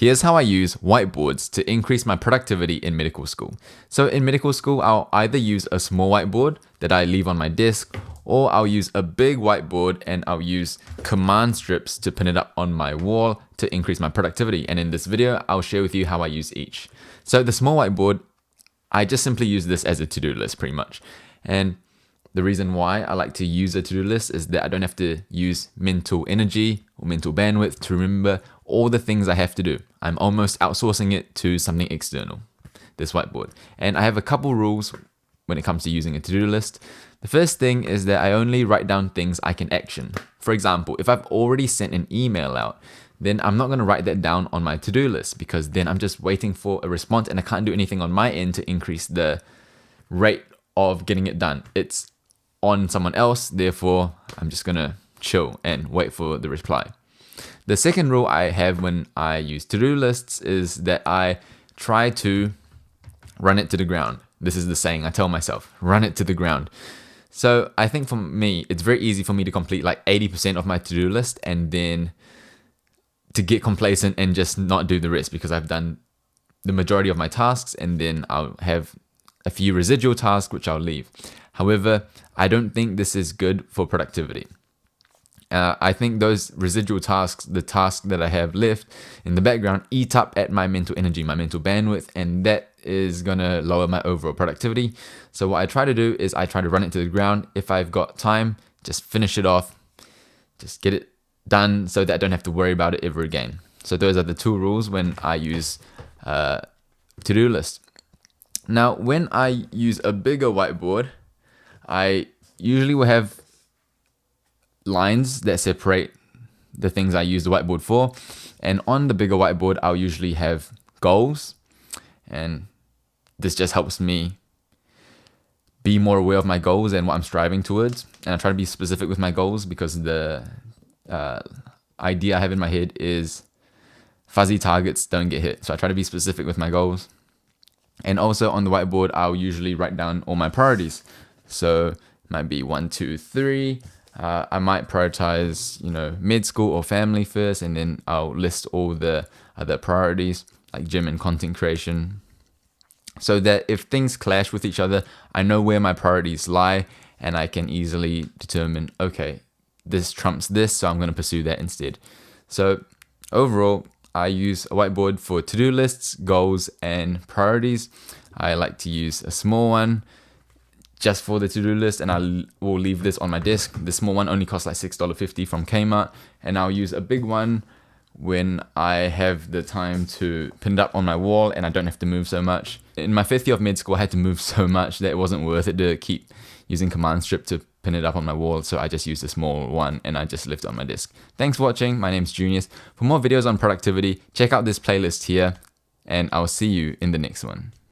Here's how I use whiteboards to increase my productivity in medical school. So in medical school, I'll either use a small whiteboard that I leave on my desk, or I'll use a big whiteboard and I'll use command strips to pin it up on my wall to increase my productivity. And in this video, I'll share with you how I use each. So the small whiteboard, I just simply use this as a to-do list pretty much. And the reason why I like to use a to-do list is that I don't have to use mental energy or mental bandwidth to remember all the things I have to do. I'm almost outsourcing it to something external, this whiteboard. And I have a couple rules when it comes to using a to-do list. The first thing is that I only write down things I can action. For example, if I've already sent an email out, then I'm not going to write that down on my to-do list, because then I'm just waiting for a response and I can't do anything on my end to increase the rate of getting it done. It's on someone else, therefore I'm just going to chill and wait for the reply. The second rule I have when I use to-do lists is that I try to run it to the ground. This is the saying I tell myself, run it to the ground. So I think for me, it's very easy for me to complete like 80% of my to-do list and then to get complacent and just not do the rest, because I've done the majority of my tasks and then I'll have a few residual tasks which I'll leave. However, I don't think this is good for productivity. I think those residual tasks, the tasks that I have left in the background, eat up at my mental energy, my mental bandwidth, and that is gonna lower my overall productivity. So what I try to do is I try to run it to the ground. If I've got time, just finish it off, just get it done so that I don't have to worry about it ever again. So those are the two rules when I use to-do list. Now, when I use a bigger whiteboard, I usually will have lines that separate the things I use the whiteboard for. And on the bigger whiteboard, I'll usually have goals. And this just helps me be more aware of my goals and what I'm striving towards. And I try to be specific with my goals, because the idea I have in my head is fuzzy targets don't get hit. So I try to be specific with my goals. And also on the whiteboard, I'll usually write down all my priorities. So it might be 1, 2, 3. I might prioritize, med school or family first, and then I'll list all the other priorities like gym and content creation, so that if things clash with each other, I know where my priorities lie and I can easily determine, okay, this trumps this, so I'm going to pursue that instead. So overall, I use a whiteboard for to-do lists, goals, and priorities. I like to use a small one just for the to-do list, and I will leave this on my desk. The small one only costs like $6.50 from Kmart, and I'll use a big one when I have the time to pin it up on my wall and I don't have to move so much. In my 5th year of med school, I had to move so much that it wasn't worth it to keep using command strip to pin it up on my wall, so I just used a small one and I just left it on my desk. Thanks for watching. My name's Junius. For more videos on productivity, check out this playlist here, and I'll see you in the next one.